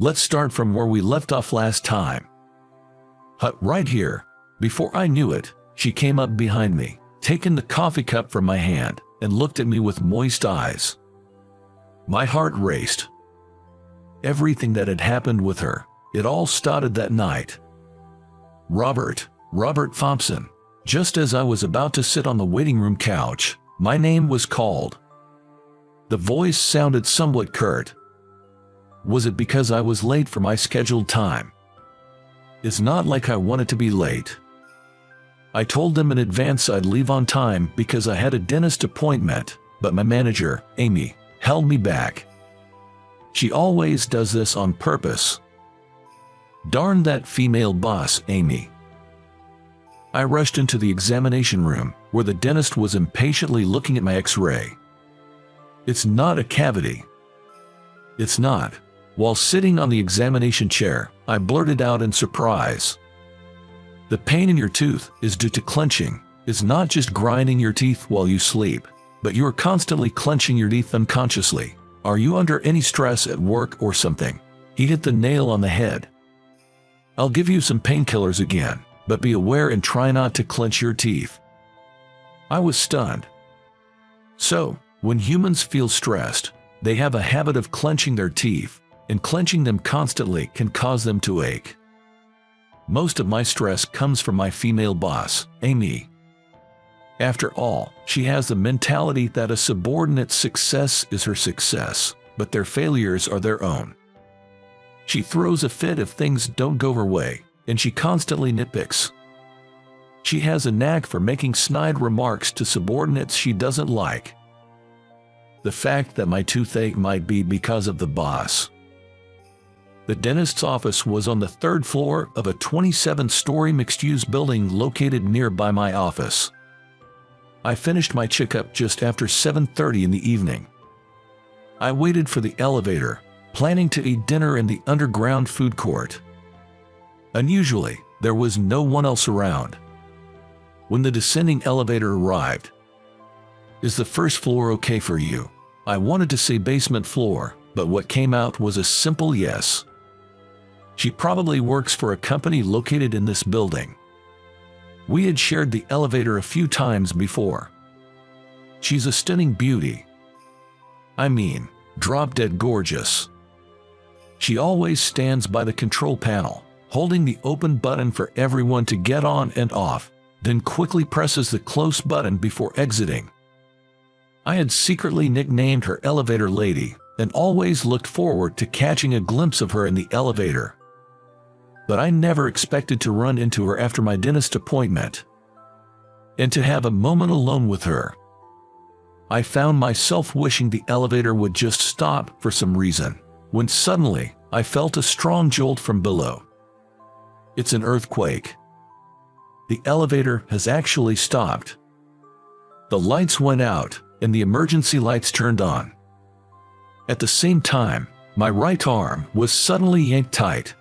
Let's start from where we left off last time. Right here. Before I knew it, she came up behind me, taking the coffee cup from my hand, and looked at me with moist eyes. My heart raced. Everything that had happened with her, it all started that night. Robert Thompson. Just as I was about to sit on the waiting room couch, my name was called. The voice sounded somewhat curt. Was it because I was late for my scheduled time? It's not like I wanted to be late. I told them in advance I'd leave on time because I had a dentist appointment, but my manager, Amy, held me back. She always does this on purpose. Darn that female boss, Amy. I rushed into the examination room, where the dentist was impatiently looking at my X-ray. It's not a cavity. It's not. While sitting on the examination chair, I blurted out in surprise. The pain in your tooth is due to clenching. It's not just grinding your teeth while you sleep, but you are constantly clenching your teeth unconsciously. Are you under any stress at work or something? He hit the nail on the head. I'll give you some painkillers again, but be aware and try not to clench your teeth. I was stunned. So, when humans feel stressed, they have a habit of clenching their teeth, and clenching them constantly can cause them to ache. Most of my stress comes from my female boss, Amy. After all, she has the mentality that a subordinate's success is her success, but their failures are their own. She throws a fit if things don't go her way, and she constantly nitpicks. She has a knack for making snide remarks to subordinates she doesn't like. The fact that my toothache might be because of the boss. The dentist's office was on the 3rd floor of a 27-story mixed-use building located nearby my office. I finished my checkup just after 7:30 in the evening. I waited for the elevator, planning to eat dinner in the underground food court. Unusually, there was no one else around. When the descending elevator arrived, "Is the first floor okay for you?" I wanted to say basement floor, but what came out was a simple yes. She probably works for a company located in this building. We had shared the elevator a few times before. She's a stunning beauty. I mean, drop-dead gorgeous. She always stands by the control panel, holding the open button for everyone to get on and off, then quickly presses the close button before exiting. I had secretly nicknamed her Elevator Lady, and always looked forward to catching a glimpse of her in the elevator. But I never expected to run into her after my dentist appointment, and to have a moment alone with her. I found myself wishing the elevator would just stop for some reason, when suddenly, I felt a strong jolt from below. It's an earthquake. The elevator has actually stopped. The lights went out, and the emergency lights turned on. At the same time, my right arm was suddenly yanked tight.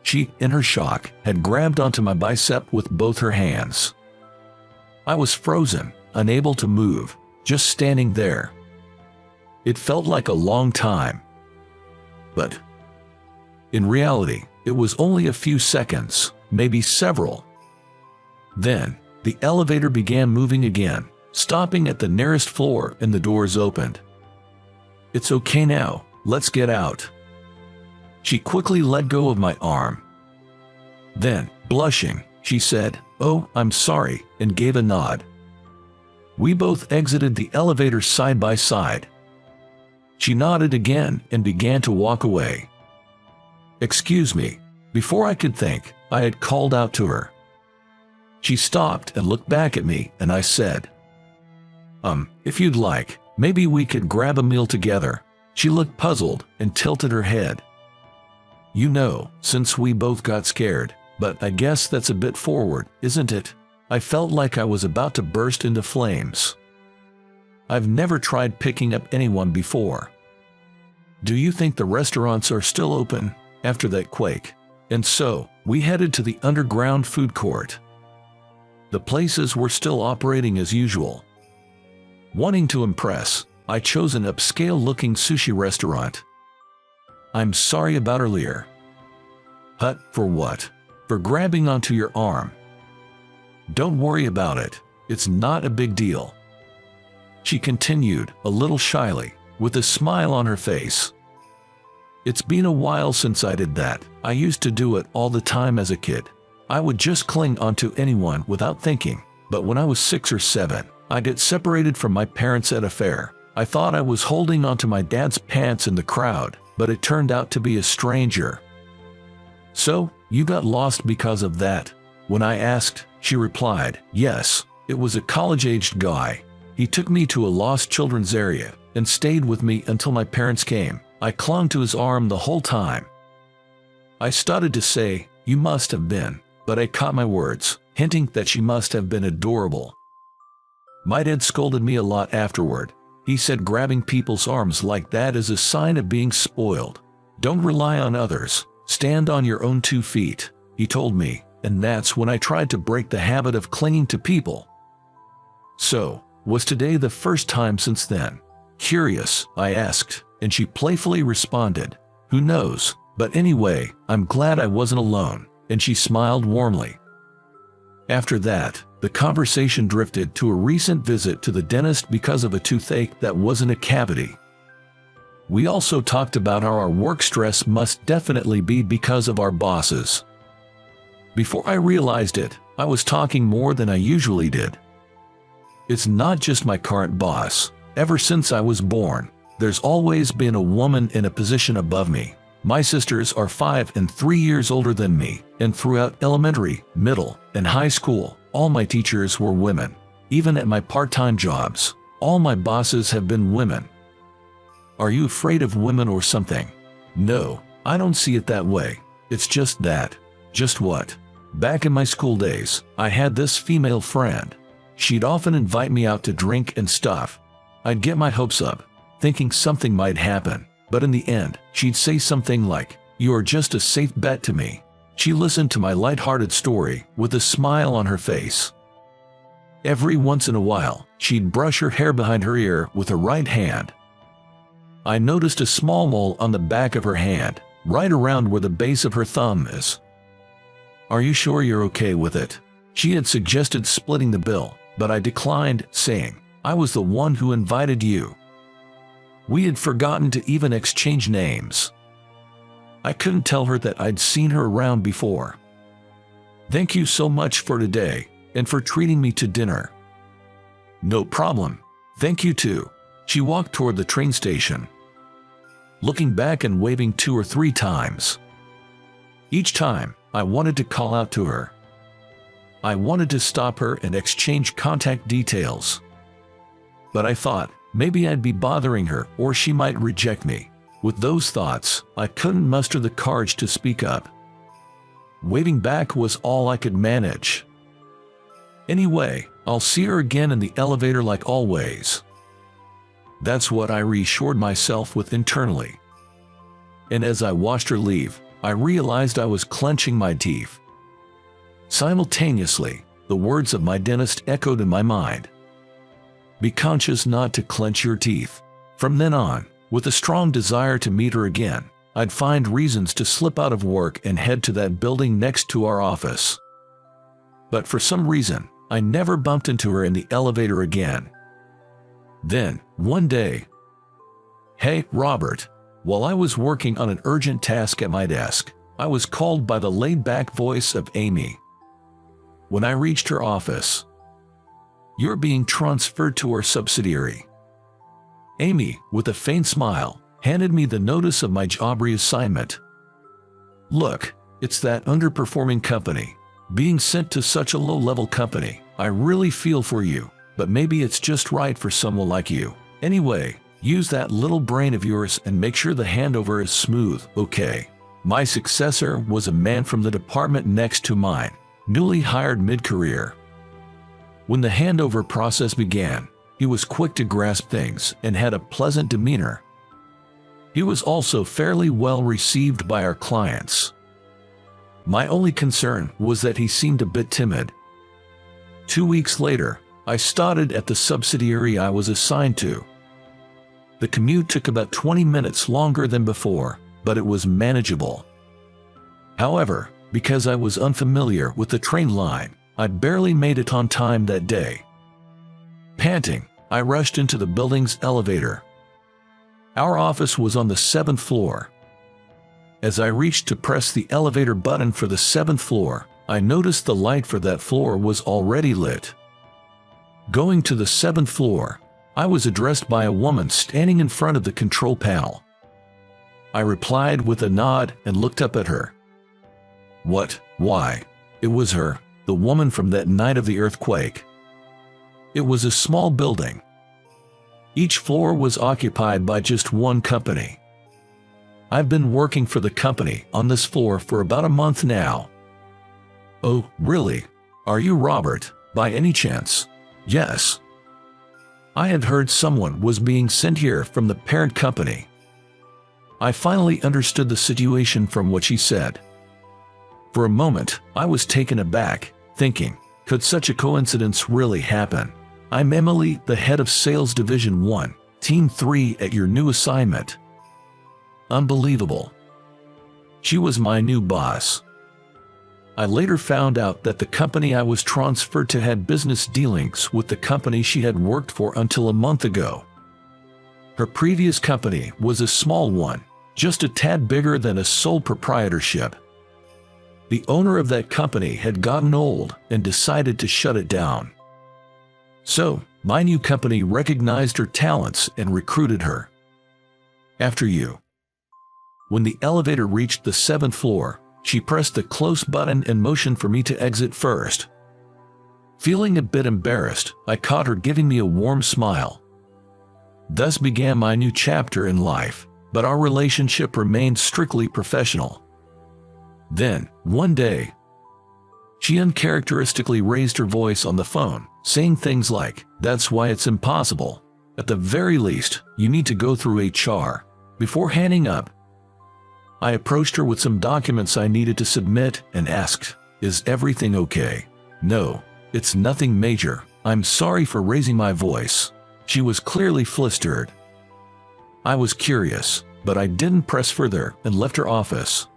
She, in her shock, had grabbed onto my bicep with both her hands. I was frozen, unable to move, just standing there. It felt like a long time. But in reality, it was only a few seconds, maybe several. Then, the elevator began moving again, stopping at the nearest floor, and the doors opened. "It's okay now, let's get out." She quickly let go of my arm. Then, blushing, she said, "Oh, I'm sorry," and gave a nod. We both exited the elevator side by side. She nodded again and began to walk away. "Excuse me." Before I could think, I had called out to her. She stopped and looked back at me, and I said, If you'd like, maybe we could grab a meal together." She looked puzzled and tilted her head. "You know, since we both got scared, but I guess that's a bit forward, isn't it?" I felt like I was about to burst into flames. I've never tried picking up anyone before. "Do you think the restaurants are still open after that quake?" And so, we headed to the underground food court. The places were still operating as usual. Wanting to impress, I chose an upscale-looking sushi restaurant. I'm sorry about earlier." "Hut, for what?" "For grabbing onto your arm." "Don't worry about it. It's not a big deal," she continued, a little shyly, with a smile on her face. "It's been a while since I did that. I used to do it all the time as a kid. I would just cling onto anyone without thinking, but when I was 6 or 7, I got separated from my parents at a fair. I thought I was holding onto my dad's pants in the crowd, but it turned out to be a stranger." "So, you got lost because of that?" When I asked, she replied, "Yes, it was a college-aged guy. He took me to a lost children's area and stayed with me until my parents came. I clung to his arm the whole time." I started to say, "You must have been," but I caught my words, hinting that she must have been adorable. My dad scolded me a lot afterward. He said grabbing people's arms like that is a sign of being spoiled. "Don't rely on others. Stand on your own 2 feet," he told me, and that's when I tried to break the habit of clinging to people. So, was today the first time since then? "Curious?" I asked, and she playfully responded, "Who knows? But anyway, I'm glad I wasn't alone," and she smiled warmly. After that, the conversation drifted to a recent visit to the dentist because of a toothache that wasn't a cavity. We also talked about how our work stress must definitely be because of our bosses. Before I realized it, I was talking more than I usually did. It's not just my current boss. Ever since I was born, there's always been a woman in a position above me. My sisters are 5 and 3 years older than me, and throughout elementary, middle, and high school, all my teachers were women. Even at my part-time jobs, all my bosses have been women. Are you afraid of women or something? No, I don't see it that way. It's just that. Just what? Back in my school days, I had this female friend. She'd often invite me out to drink and stuff. I'd get my hopes up, thinking something might happen, but in the end, she'd say something like, "You are just a safe bet to me." She listened to my lighthearted story with a smile on her face. Every once in a while, she'd brush her hair behind her ear with her right hand. I noticed a small mole on the back of her hand, right around where the base of her thumb is. "Are you sure you're okay with it?" She had suggested splitting the bill, but I declined, saying, "I was the one who invited you." We had forgotten to even exchange names. I couldn't tell her that I'd seen her around before. "Thank you so much for today, and for treating me to dinner." "No problem. Thank you too." She walked toward the train station, looking back and waving 2 or 3 times. Each time, I wanted to call out to her. I wanted to stop her and exchange contact details. But I thought, maybe I'd be bothering her or she might reject me. With those thoughts, I couldn't muster the courage to speak up. Waving back was all I could manage. Anyway, I'll see her again in the elevator like always. That's what I reassured myself with internally. And as I watched her leave, I realized I was clenching my teeth. Simultaneously, the words of my dentist echoed in my mind. Be conscious not to clench your teeth. From then on, with a strong desire to meet her again, I'd find reasons to slip out of work and head to that building next to our office. But for some reason, I never bumped into her in the elevator again. Then, one day, "Hey, Robert." While I was working on an urgent task at my desk, I was called by the laid-back voice of Amy. When I reached her office, "You're being transferred to our subsidiary." Amy, with a faint smile, handed me the notice of my job reassignment. "Look, it's that underperforming company. Being sent to such a low-level company, I really feel for you, but maybe it's just right for someone like you. Anyway, use that little brain of yours and make sure the handover is smooth, okay?" My successor was a man from the department next to mine, newly hired mid-career. When the handover process began, he was quick to grasp things and had a pleasant demeanor. He was also fairly well received by our clients. My only concern was that he seemed a bit timid. 2 weeks later, I started at the subsidiary I was assigned to. The commute took about 20 minutes longer than before, but it was manageable. However, because I was unfamiliar with the train line, I barely made it on time that day. Panting, I rushed into the building's elevator. Our office was on the 7th floor. As I reached to press the elevator button for the 7th floor, I noticed the light for that floor was already lit. Going to the 7th floor, I was addressed by a woman standing in front of the control panel. I replied with a nod and looked up at her. What? Why? It was her, the woman from that night of the earthquake. It was a small building. Each floor was occupied by just one company. I've been working for the company on this floor for about a month now. Oh, really? Are you Robert, by any chance? Yes. I had heard someone was being sent here from the parent company. I finally understood the situation from what she said. For a moment, I was taken aback, thinking, could such a coincidence really happen? I'm Emily, the head of Sales Division 1, Team 3 at your new assignment. Unbelievable. She was my new boss. I later found out that the company I was transferred to had business dealings with the company she had worked for until a month ago. Her previous company was a small one, just a tad bigger than a sole proprietorship. The owner of that company had gotten old and decided to shut it down. So, my new company recognized her talents and recruited her. After you. When the elevator reached the 7th floor, she pressed the close button and motioned for me to exit first. Feeling a bit embarrassed, I caught her giving me a warm smile. Thus began my new chapter in life, but our relationship remained strictly professional. Then, one day, she uncharacteristically raised her voice on the phone, saying things like, "That's why it's impossible. At the very least, you need to go through HR." Before hanging up, I approached her with some documents I needed to submit and asked, "Is everything okay?" "No, it's nothing major. I'm sorry for raising my voice." She was clearly flustered. I was curious, but I didn't press further and left her office.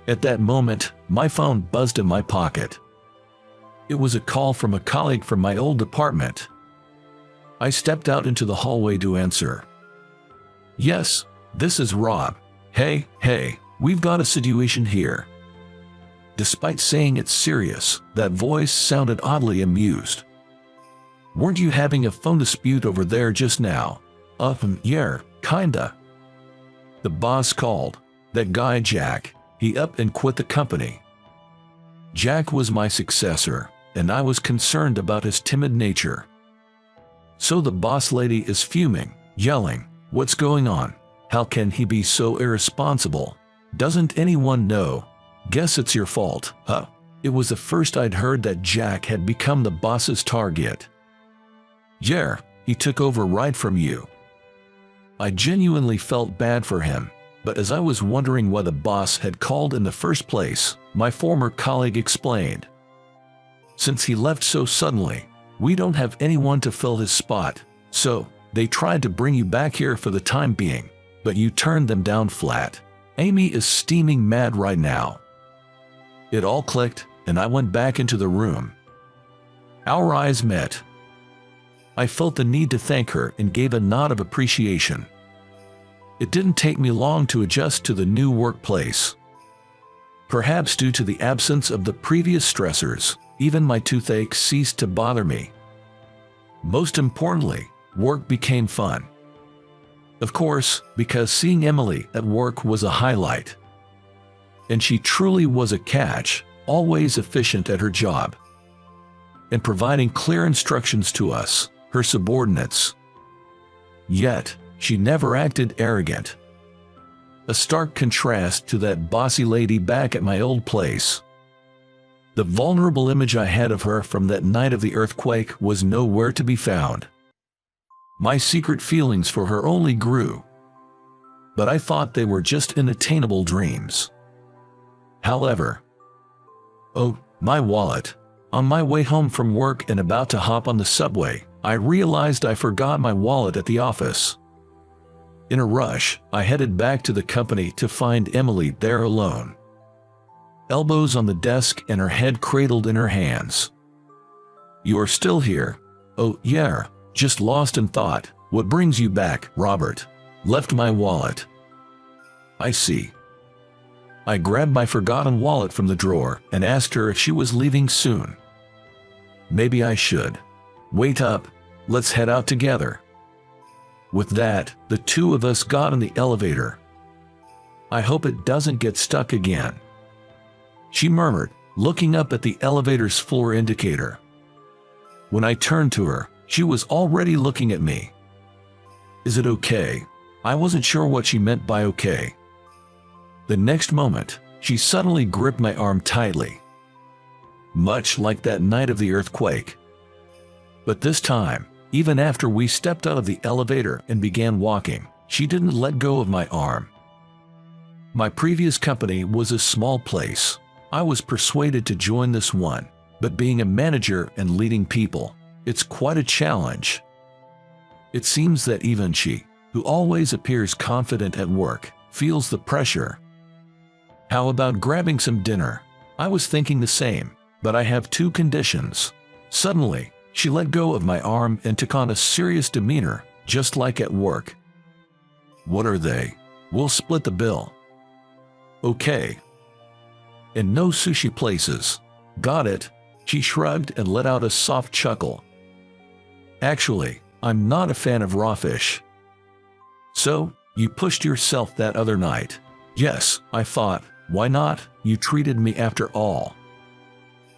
At that moment, my phone buzzed in my pocket. It was a call from a colleague from my old department. I stepped out into the hallway to answer. "Yes, this is Rob. Hey, we've got a situation here." Despite saying it's serious, that voice sounded oddly amused. "Weren't you having a phone dispute over there just now?" Yeah, kinda." The boss called. That guy Jack, he up and quit the company. Jack was my successor, and I was concerned about his timid nature. So the boss lady is fuming, yelling, "What's going on? How can he be so irresponsible? Doesn't anyone know? Guess it's your fault, huh?" It was the first I'd heard that Jack had become the boss's target. "Yeah, he took over right from you." I genuinely felt bad for him, but as I was wondering why the boss had called in the first place, my former colleague explained. "Since he left so suddenly, we don't have anyone to fill his spot, so they tried to bring you back here for the time being, but you turned them down flat. Amy is steaming mad right now." It all clicked, and I went back into the room. Our eyes met. I felt the need to thank her and gave a nod of appreciation. It didn't take me long to adjust to the new workplace. Perhaps due to the absence of the previous stressors, even my toothache ceased to bother me. Most importantly, work became fun. Of course, because seeing Emily at work was a highlight. And she truly was a catch, always efficient at her job. And providing clear instructions to us, her subordinates. Yet, she never acted arrogant. A stark contrast to that bossy lady back at my old place. The vulnerable image I had of her from that night of the earthquake was nowhere to be found. My secret feelings for her only grew. But I thought they were just unattainable dreams. However, oh, my wallet. On my way home from work and about to hop on the subway, I realized I forgot my wallet at the office. In a rush, I headed back to the company to find Emily there alone. Elbows on the desk and her head cradled in her hands. "You are still here?" "Oh, yeah, just lost in thought." "What brings you back, Robert?" "Left my wallet." "I see." I grabbed my forgotten wallet from the drawer and asked her if she was leaving soon. "Maybe I should." "Wait up, let's head out together." With that, the two of us got in the elevator. "I hope it doesn't get stuck again," she murmured, looking up at the elevator's floor indicator. When I turned to her, she was already looking at me. "Is it okay?" I wasn't sure what she meant by okay. The next moment, she suddenly gripped my arm tightly. Much like that night of the earthquake. But this time, even after we stepped out of the elevator and began walking, she didn't let go of my arm. My previous company was a small place. I was persuaded to join this one, but being a manager and leading people, it's quite a challenge. It seems that even she, who always appears confident at work, feels the pressure. "How about grabbing some dinner?" I was thinking the same, but I have two conditions. Suddenly, she let go of my arm and took on a serious demeanor, just like at work. "What are they?" "We'll split the bill." "Okay." "And no sushi places." "Got it." She shrugged and let out a soft chuckle. "Actually, I'm not a fan of raw fish." "So, you pushed yourself that other night?" "Yes," I thought, why not? You treated me after all.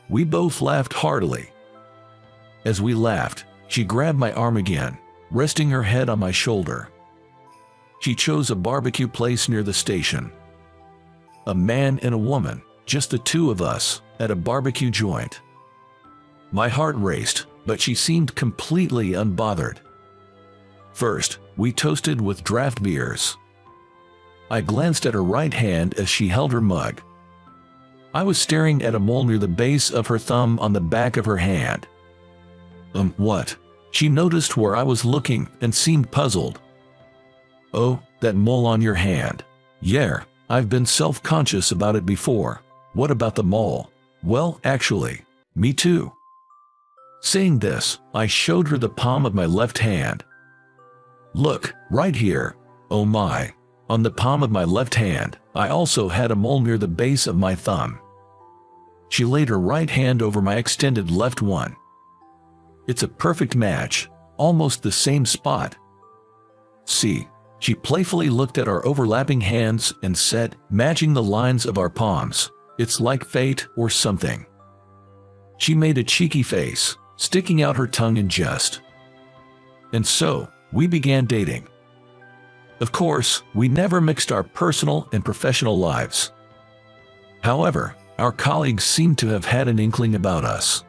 We both laughed heartily. As we laughed, she grabbed my arm again, resting her head on my shoulder. She chose a barbecue place near the station. A man and a woman, just the two of us, at a barbecue joint. My heart raced, but she seemed completely unbothered. First, we toasted with draft beers. I glanced at her right hand as she held her mug. I was staring at a mole near the base of her thumb on the back of her hand. What? She noticed where I was looking and seemed puzzled. "Oh, that mole on your hand." "Yeah, I've been self-conscious about it before." "What about the mole?" "Well, actually, me too." Saying this, I showed her the palm of my left hand. "Look, right here." Oh my. On the palm of my left hand, I also had a mole near the base of my thumb. She laid her right hand over my extended left one. "It's a perfect match, almost the same spot." "See?" She playfully looked at our overlapping hands and said, matching the lines of our palms, "It's like fate or something." She made a cheeky face, sticking out her tongue in jest. And so, we began dating. Of course, we never mixed our personal and professional lives. However, our colleagues seemed to have had an inkling about us.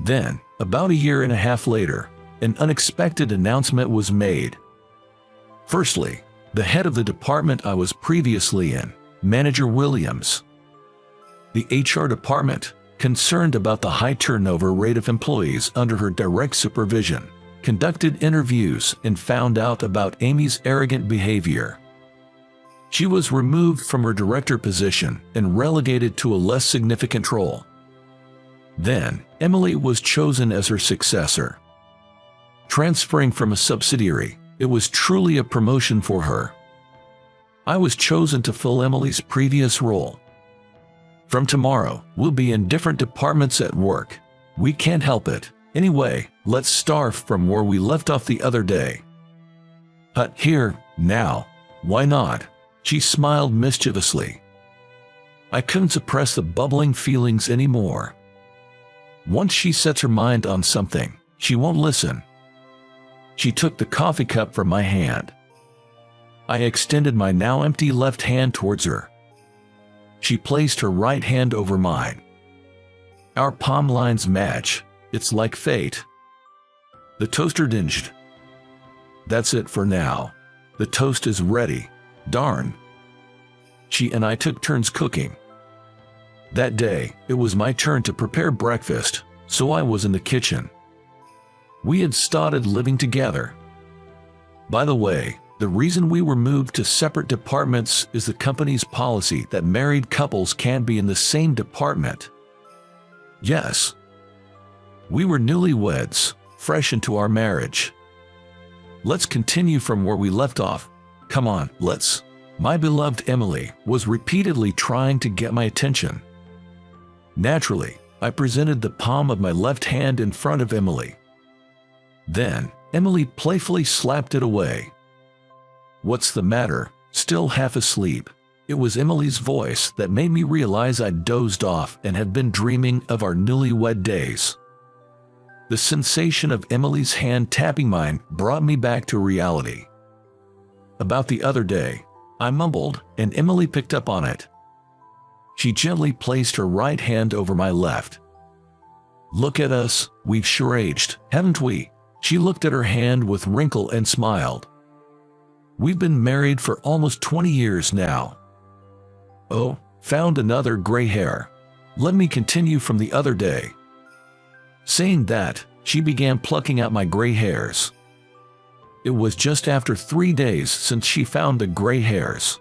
Then, about a year and a half later, an unexpected announcement was made. Firstly, the head of the department I was previously in, Manager Williams. The HR department, concerned about the high turnover rate of employees under her direct supervision, conducted interviews and found out about Amy's arrogant behavior. She was removed from her director position and relegated to a less significant role. Then, Emily was chosen as her successor. Transferring from a subsidiary, it was truly a promotion for her. I was chosen to fill Emily's previous role. From tomorrow, we'll be in different departments at work. We can't help it. Anyway, let's start from where we left off the other day. Here, now. Why not? She smiled mischievously. I couldn't suppress the bubbling feelings anymore. Once she sets her mind on something, she won't listen. She took the coffee cup from my hand. I extended my now empty left hand towards her. She placed her right hand over mine. Our palm lines match. It's like fate. The toaster dinged. That's it for now. The toast is ready. Darn. She and I took turns cooking. That day, it was my turn to prepare breakfast, so I was in the kitchen. We had started living together. By the way, The reason we were moved to separate departments is the company's policy that married couples can't be in the same department. Yes. We were newlyweds, fresh into our marriage. Let's continue from where we left off. Come on, let's. My beloved Emily was repeatedly trying to get my attention. Naturally, I presented the palm of my left hand in front of Emily. Then, Emily playfully slapped it away. "What's the matter? Still half asleep?" It was Emily's voice that made me realize I'd dozed off and had been dreaming of our newlywed days. The sensation of Emily's hand tapping mine brought me back to reality. "About the other day," I mumbled, and Emily picked up on it. She gently placed her right hand over my left. "Look at us, we've sure aged, haven't we?" She looked at her hand with wrinkle and smiled. "We've been married for almost 20 years now." "Oh, found another gray hair. Let me continue from the other day." Saying that, she began plucking out my gray hairs. It was just after 3 days since she found the gray hairs.